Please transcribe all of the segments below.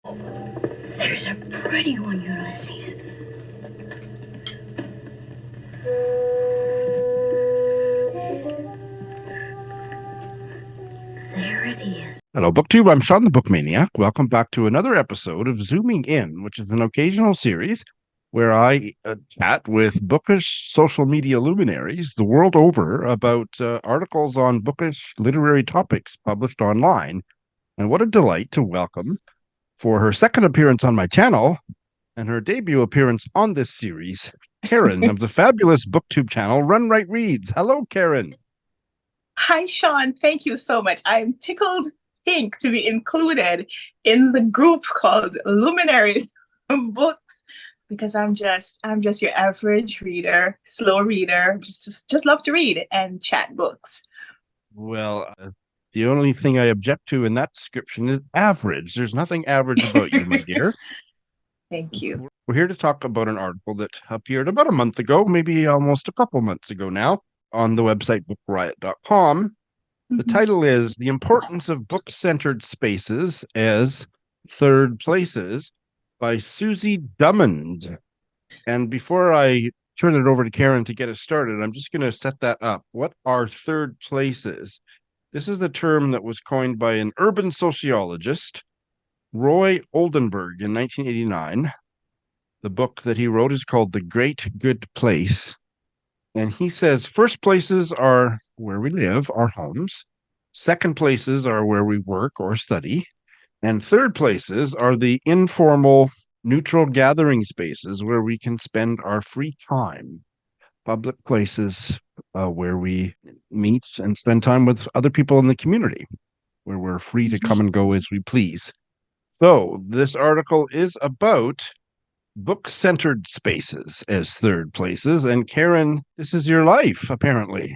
There's a pretty one, Ulysses. There it is. Hello, BookTube. I'm Shawn the Book Maniac. Welcome back to another episode of Zooming In, which is an occasional series where I chat with bookish social media luminaries the world over about articles on bookish literary topics published online. And what a delight to welcome, for her second appearance on my channel and her debut appearance on this series, Karen of the fabulous BookTube channel Run Right Reads. Hello, Karen. Hi, Shawn. Thank you so much. I'm tickled pink to be included in the group called Luminary Books because I'm just your average reader, slow reader, just love to read and chat books. Well, the only thing I object to in that description is average. There's nothing average about you, my dear. Thank you. We're here to talk about an article that appeared about a month ago, maybe almost a couple months ago now, on the website bookriot.com. The title is The Importance of Book-Centered Spaces as Third Places by Susie Drummond. And before I turn it over to Karen to get us started, I'm just going to set that up. What are third places? This is a term that was coined by an urban sociologist, Roy Oldenburg, in 1989. The book that he wrote is called The Great Good Place. And he says first places are where we live, our homes. Second places are where we work or study. And third places are the informal, neutral gathering spaces where we can spend our free time. Public places where we meet and spend time with other people in the community, where we're free to come and go as we please. So this article is about book-centered spaces as third places. And Karen, this is your life, apparently.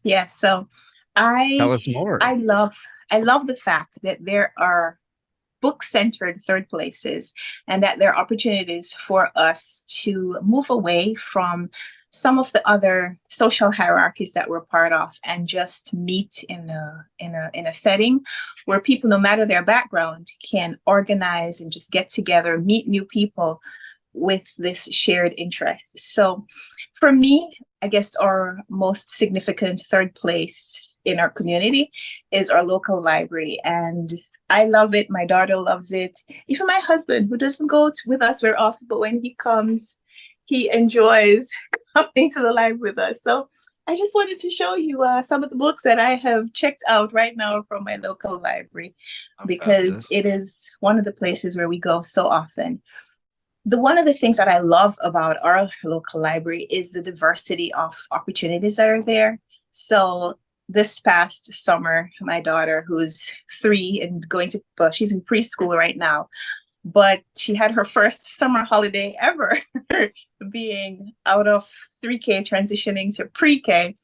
Yeah, so Tell us more. I love the fact that there are book-centered third places and that there are opportunities for us to move away from some of the other social hierarchies that we're part of and just meet in a setting where people, no matter their background, can organize and just get together, meet new people with this shared interest. So for me, I guess our most significant third place in our community is our local library. And I love it. My daughter loves it. Even my husband, who doesn't go with us very often, but when he comes, he enjoys coming to the library with us. So I just wanted to show you some of the books that I have checked out right now from my local library, because it is one of the places where we go so often. One of the things that I love about our local library is the diversity of opportunities that are there. So this past summer, my daughter, who's 3 and she's in preschool right now, but she had her first summer holiday ever, being out of 3K, transitioning to pre-K.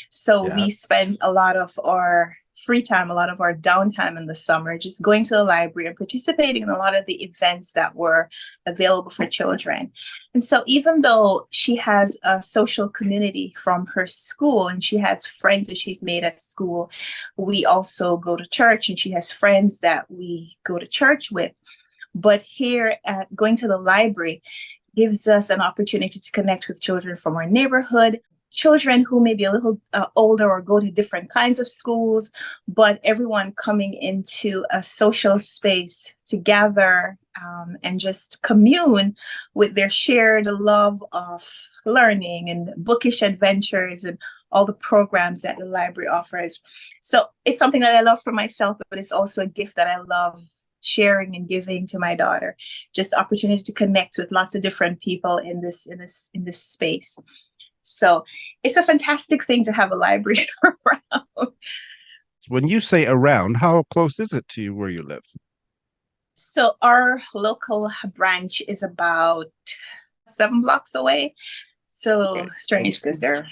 So we spent a lot of our free time, a lot of our downtime in the summer, just going to the library and participating in a lot of the events that were available for children. And so even though she has a social community from her school and she has friends that she's made at school, we also go to church and she has friends that we go to church with. But here at going to the library gives us an opportunity to connect with children from our neighborhood, children who may be a little older or go to different kinds of schools, but everyone coming into a social space to gather and just commune with their shared love of learning and bookish adventures and all the programs that the library offers. So it's something that I love for myself, but it's also a gift that I love sharing and giving to my daughter. Just opportunity to connect with lots of different people in this space. So it's a fantastic thing to have a library around. When you say around, how close is it to you where you live? So our local branch is about 7 blocks away. It's a little strange because there are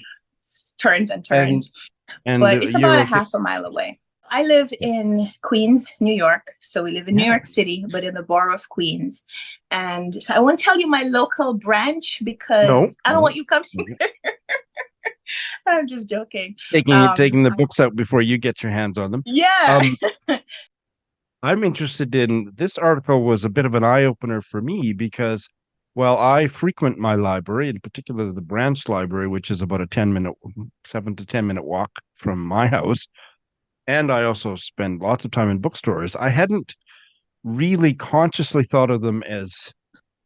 turns and turns, but it's about a half a mile away. I live in Queens, New York. So we live in New York City, but in the borough of Queens. And so I won't tell you my local branch because I don't want you coming there. I'm just joking. Taking the books out before you get your hands on them. Yeah. I'm interested in this article was a bit of an eye-opener for me because, well, I frequent my library, in particular the branch library, which is about a 10-minute, 7 to 10 minute walk from my house. And I also spend lots of time in bookstores. I hadn't really consciously thought of them as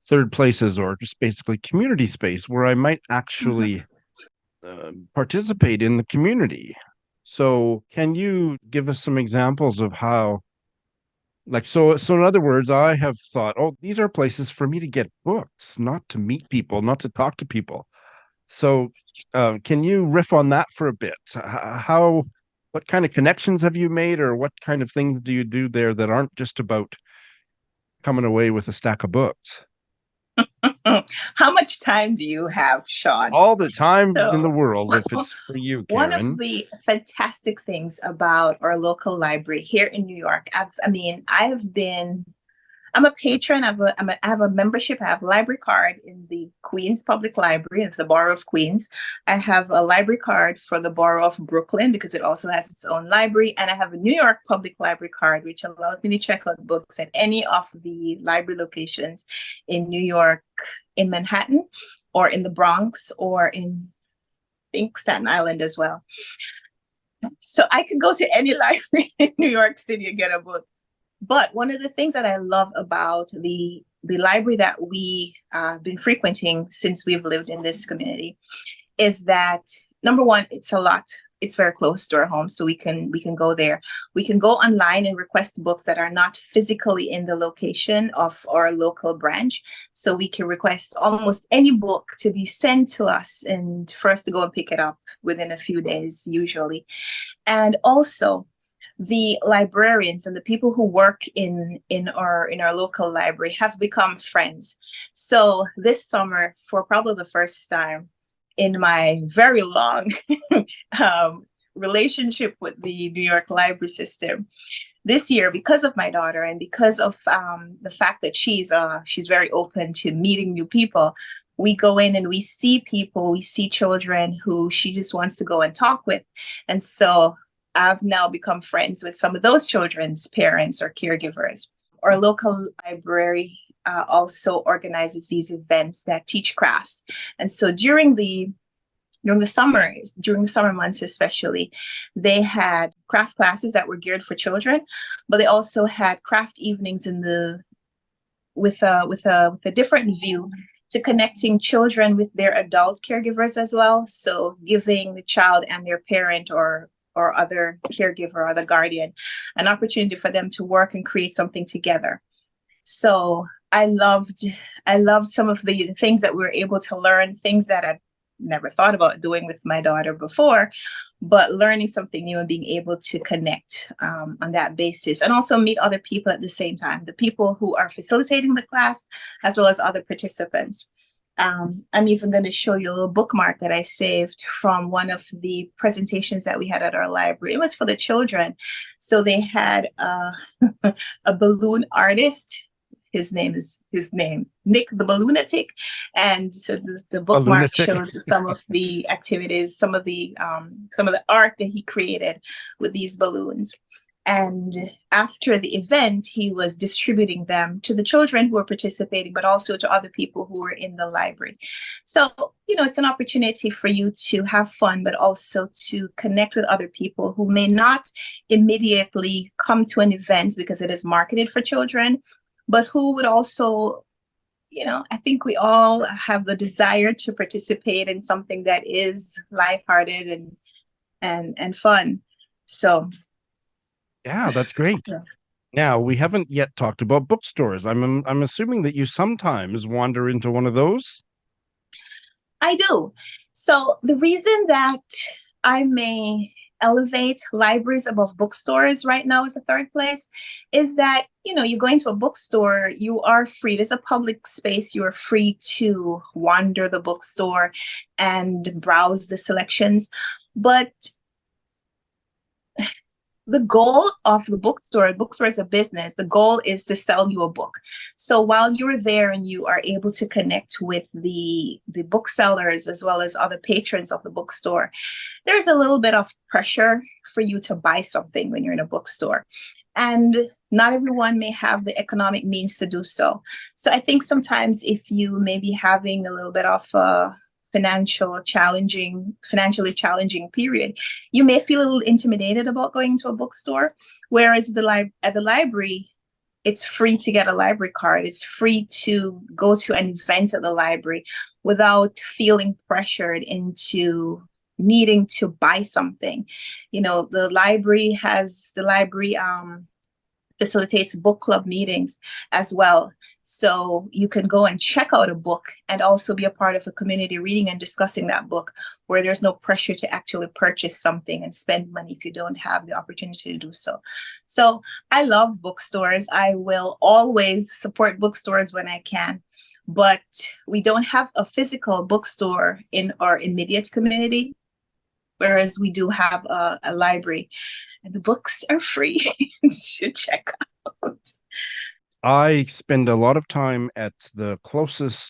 third places or just basically community space where I might actually participate in the community. So, can you give us some examples of how, like, so in other words, I have thought, oh, these are places for me to get books, not to meet people, not to talk to people. So, can you riff on that for a bit? How, what kind of connections have you made, or what kind of things do you do there that aren't just about coming away with a stack of books? How much time do you have, Shawn? All the time in the So, world, if it's for you, one of Karen. the fantastic things about our local library here in New York, I'm a patron. I have a membership. I have a library card in the Queens Public Library. It's the Borough of Queens. I have a library card for the Borough of Brooklyn because it also has its own library. And I have a New York Public Library card, which allows me to check out books at any of the library locations in New York, in Manhattan, or in the Bronx, or in, I think, Staten Island as well. So I could go to any library in New York City and get a book. But one of the things that I love about the library that we have been frequenting since we've lived in this community is that, number one, it's a lot. It's very close to our home, so we can go there. We can go online and request books that are not physically in the location of our local branch. So we can request almost any book to be sent to us and for us to go and pick it up within a few days, usually. And also, the librarians and the people who work in our local library have become friends. So this summer, for probably the first time in my very long relationship with the New York library system, this year, because of my daughter and because of the fact that she's very open to meeting new people, we go in and we see people, we see children who she just wants to go and talk with. And so I've now become friends with some of those children's parents or caregivers. Our local library also organizes these events that teach crafts. And so during the summer months especially, they had craft classes that were geared for children, but they also had craft evenings with a different view to connecting children with their adult caregivers as well. So giving the child and their parent or other caregiver or the guardian an opportunity for them to work and create something together. So I loved some of the things that we were able to learn, things that I never thought about doing with my daughter before, but learning something new and being able to connect on that basis, and also meet other people at the same time, the people who are facilitating the class as well as other participants. I'm even going to show you a little bookmark that I saved from one of the presentations that we had at our library. It was for the children. So they had a balloon artist. His name, Nick the Balloonatic. And so the bookmark shows some of the activities, some of the art that he created with these balloons. And after the event, he was distributing them to the children who were participating, but also to other people who were in the library. So, it's an opportunity for you to have fun, but also to connect with other people who may not immediately come to an event because it is marketed for children, but who would also, I think we all have the desire to participate in something that is lighthearted and fun. So. Yeah, that's great. Yeah. Now, we haven't yet talked about bookstores. I'm assuming that you sometimes wander into one of those. I do. So the reason that I may elevate libraries above bookstores right now as a third place is that, you go into a bookstore, you are free. There's a public space. You are free to wander the bookstore and browse the selections. But the goal of the bookstore is a business. The goal is to sell you a book. So while you're there and you are able to connect with the booksellers as well as other patrons of the bookstore, there's a little bit of pressure for you to buy something when you're in a bookstore. And not everyone may have the economic means to do so. So I think sometimes if you may be having a little bit of a financially challenging period, you may feel a little intimidated about going to a bookstore. Whereas at the library, it's free to get a library card. It's free to go to an event at the library without feeling pressured into needing to buy something. You know, the library facilitates book club meetings as well. So you can go and check out a book and also be a part of a community reading and discussing that book, where there's no pressure to actually purchase something and spend money if you don't have the opportunity to do so. So I love bookstores. I will always support bookstores when I can, but we don't have a physical bookstore in our immediate community, whereas we do have a library. And the books are free to check out. I spend a lot of time at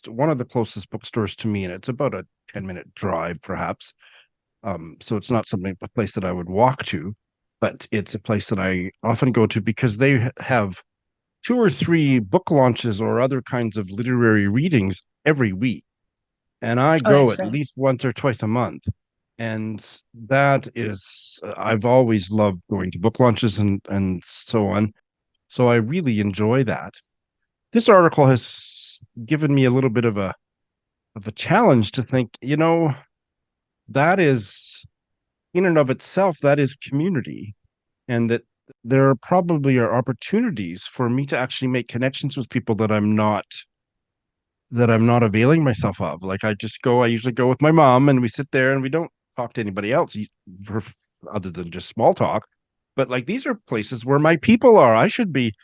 one of the closest bookstores to me, and it's about a 10-minute drive, perhaps. So it's not a place that I would walk to, but it's a place that I often go to because they have 2 or 3 book launches or other kinds of literary readings every week. And I Oh, go that's at great. least once or twice a month. And that is, I've always loved going to book launches and so on. So I really enjoy that. This article has given me a little bit of a challenge to think, that is in and of itself, that is community. And that there probably are opportunities for me to actually make connections with people that I'm not availing myself of. Like I usually go with my mom and we sit there and we don't talk to anybody else for, other than just small talk. But like these are places where my people are. I should be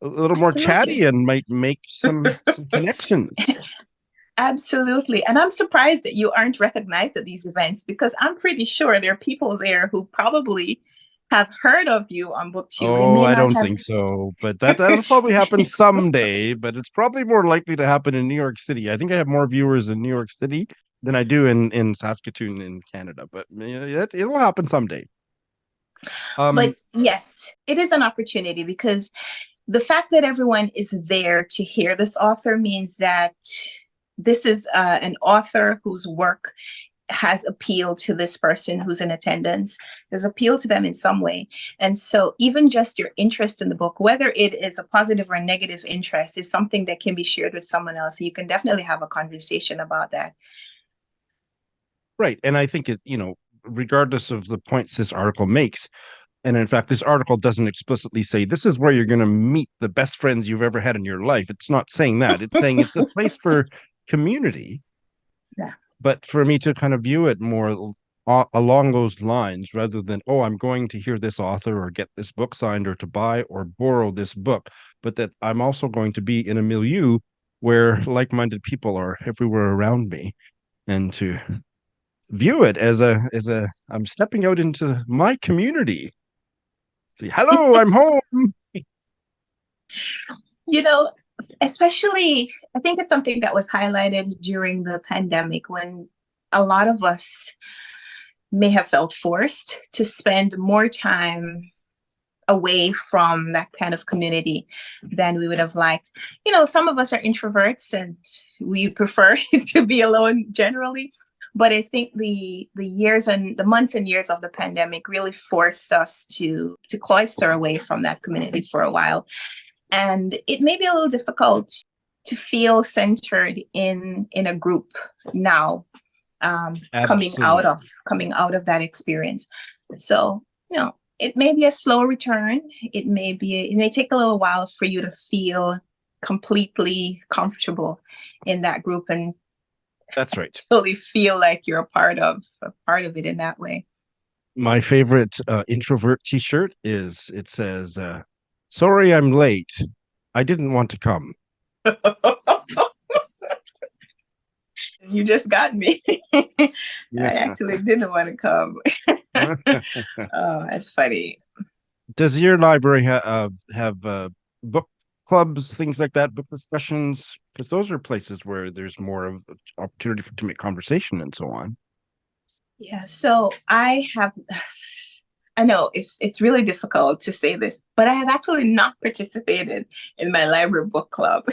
a little more chatty Absolutely. and might make some connections. Absolutely. And I'm surprised that you aren't recognized at these events, because I'm pretty sure there are people there who probably have heard of you on BookTube. They Oh, may I not don't have. think so, but that'll probably happen someday, but it's probably more likely to happen in New York City. I think I have more viewers in New York City than I do in Saskatoon in Canada, but it'll happen someday. But Um, yes, it is an opportunity, because the fact that everyone is there to hear this author means that this is an author whose work has appealed to this person who's in attendance, has appealed to them in some way. And so even just your interest in the book, whether it is a positive or negative interest, is something that can be shared with someone else. So you can definitely have a conversation about that. right. And I think regardless of the points this article makes, and in fact, this article doesn't explicitly say this is where you're going to meet the best friends you've ever had in your life. It's not saying that. It's saying it's a place for community. Yeah. But for me to kind of view it more along those lines, rather than, oh, I'm going to hear this author or get this book signed or to buy or borrow this book, but that I'm also going to be in a milieu where like-minded people are everywhere around me, and to view it as a I'm stepping out into my community. See, hello, I'm home. You know, especially, I think it's something that was highlighted during the pandemic, when a lot of us may have felt forced to spend more time away from that kind of community than we would have liked. You know, some of us are introverts and we prefer to be alone generally. But I think the years and the months and years of the pandemic really forced us to cloister away from that community for a while. And it may be a little difficult to feel centered in a group now, Absolutely. coming out of that experience. So, you know, it may be a slow return. It may take a little while for you to feel completely comfortable in that group and That's right. fully feel like you're a part of it in that way. My favorite introvert t-shirt it says, sorry I'm late. I didn't want to come. You just got me. I Yeah. actually didn't want to come. Oh, that's funny. Does your library have book clubs, things like that, book discussions? Because those are places where there's more of opportunity to make conversation and so on. Yeah, so I have I know it's really difficult to say this, but I have actually not participated in my library book club.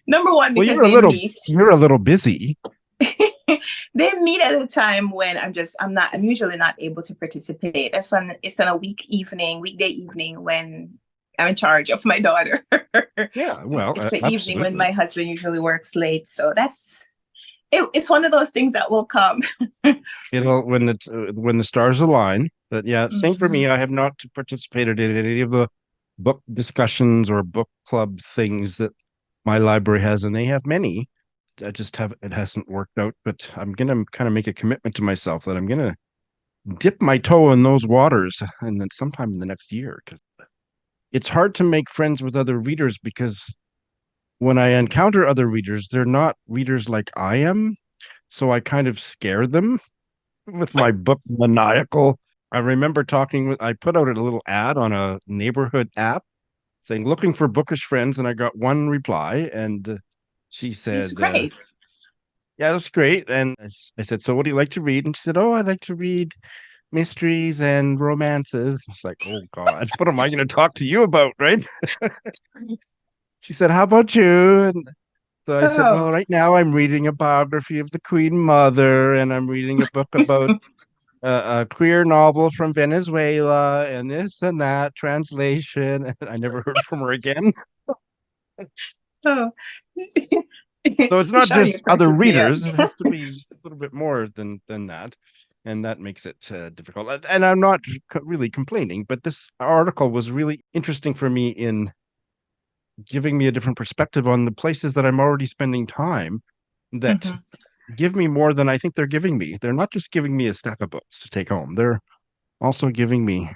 Number one, Well, because they meet. you're a little busy. They meet at a time when I'm usually not able to participate. It's on a weekday evening when I'm in charge of my daughter. Yeah, well, It's the evening when absolutely. my husband usually works late. So it's one of those things that will come. It'll when the stars align. But yeah, same for Mhm. me. I have not participated in any of the book discussions or book club things that my library has, and they have many. I just have it hasn't worked out, but I'm gonna kind of make a commitment to myself that I'm gonna dip my toe in those waters and then sometime in the next year, because it's hard to make friends with other readers because when I encounter other readers, they're not readers like I am. So I kind of scare them with my book maniacal. I remember I put out a little ad on a neighborhood app saying, looking for bookish friends. And I got one reply. And she It's said, great. yeah, that's great. And I said, so what do you like to read? And she said, oh, I like to read mysteries and romances. I was like, oh God, what am I going to talk to you about? Right. She said, how about you? And so I said, Oh, well, right now I'm reading a biography of the Queen Mother, and I'm reading a book about a queer novel from Venezuela, and this and that translation. And I never heard from her again. oh. So it's not Shawn, you're just other cracking me up. readers; it has to be a little bit more than that, and that makes it difficult. And I'm not really complaining, but this article was really interesting for me in giving me a different perspective on the places that I'm already spending time that Mhm. give me more than I think they're giving me. They're not just giving me a stack of books to take home. They're also giving me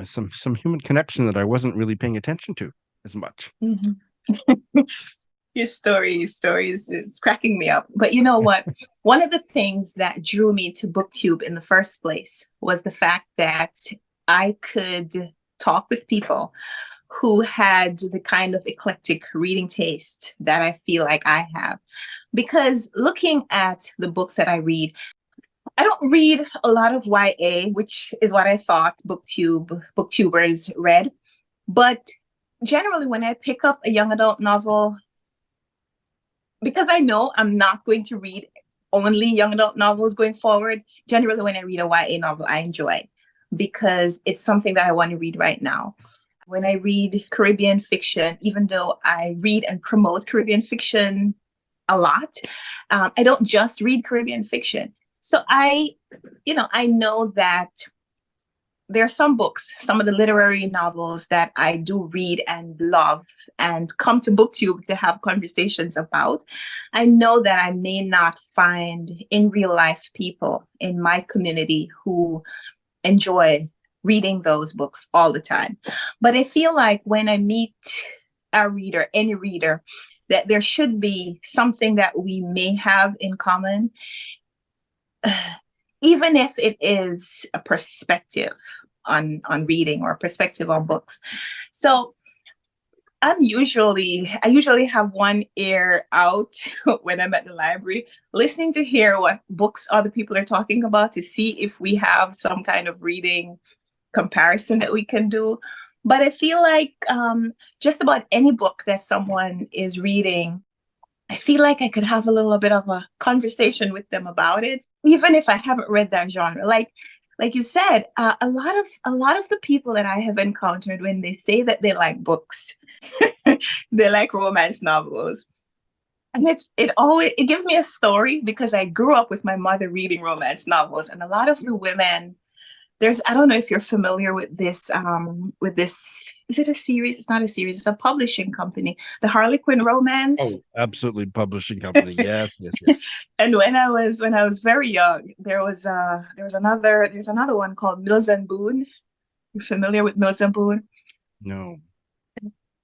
some human connection that I wasn't really paying attention to as much. Mhm. Your stories, it's cracking me up. But you know what? One of the things that drew me to BookTube in the first place was the fact that I could talk with people who had the kind of eclectic reading taste that I feel like I have. Because looking at the books that I read, I don't read a lot of YA, which is what I thought booktubers read. But generally, when I pick up a young adult novel, because I know I'm not going to read only young adult novels going forward, generally when I read a YA novel, I enjoy because it's something that I want to read right now. When I read Caribbean fiction, even though I read and promote Caribbean fiction a lot, I don't just read Caribbean fiction. So I know that there are some books, some of the literary novels that I do read and love and come to BookTube to have conversations about. I know that I may not find in real life people in my community who enjoy reading those books all the time. But I feel like when I meet a reader, any reader, that there should be something that we may have in common, even if it is a perspective on reading or a perspective on books. So I usually have one ear out when I'm at the library, listening to hear what books other people are talking about to see if we have some kind of reading comparison that we can do. But I feel like just about any book that someone is reading, I feel like I could have a little bit of a conversation with them about it, even if I haven't read that genre. Like you said, a lot of the people that I have encountered when they say that they like books, they like romance novels. And it gives me a story because I grew up with my mother reading romance novels, and a lot of the women I don't know if you're familiar with this, is it a series? It's not a series, it's a publishing company, the Harlequin Romance. Oh, absolutely. Publishing company. Yes, yes, yes. And when I was very young, there's another one called Mills and Boone. You're familiar with Mills and Boone? No.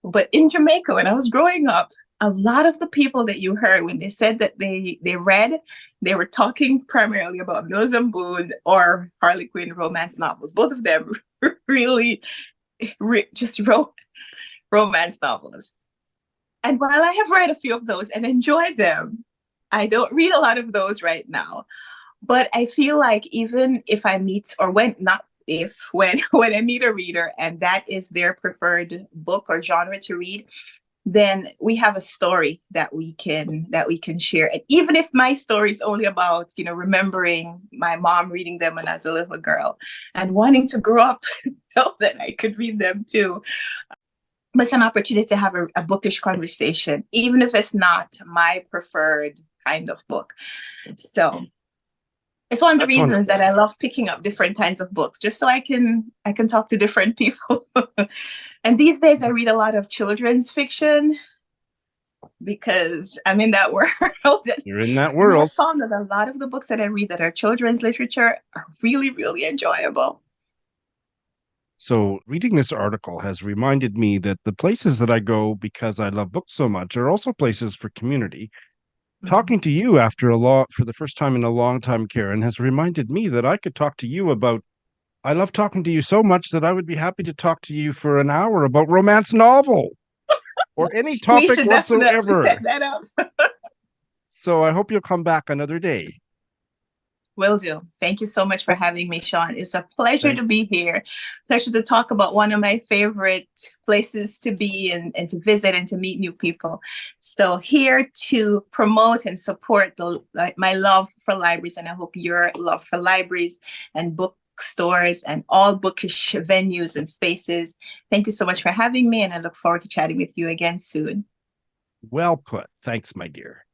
But in Jamaica, when I was growing up, a lot of the people that you heard when they said that they read, they were talking primarily about Mills and Boone or Harlequin romance novels. Both of them really just wrote romance novels. And while I have read a few of those and enjoyed them, I don't read a lot of those right now. But I feel like even if I meet or when not if when when I meet a reader and that is their preferred book or genre to read, then we have a story that we can share. And even if my story is only about, remembering my mom reading them when I was a little girl and wanting to grow up so that I could read them too. But it's an opportunity to have a bookish conversation, even if it's not my preferred kind of book. So it's one of the That's reasons wonderful. that I love picking up different kinds of books, just so I can talk to different people. And these days I read a lot of children's fiction because I'm in that world. You're in that And I world. found that a lot of the books that I read that are children's literature are really, really enjoyable. So reading this article has reminded me that the places that I go because I love books so much are also places for community. Talking to you for the first time in a long time, Karen, has reminded me that I could talk to you about, I love talking to you so much that I would be happy to talk to you for an hour about romance novel or any We topic should definitely whatsoever. set that up. So I hope you'll come back another day. Will do. Thank you so much for having me, Shawn. It's a pleasure Thank- to be here. Pleasure to talk about one of my favorite places to be and to visit and to meet new people. So here to promote and support my love for libraries, and I hope your love for libraries and bookstores and all bookish venues and spaces. Thank you so much for having me, and I look forward to chatting with you again soon. Well put. Thanks, my dear.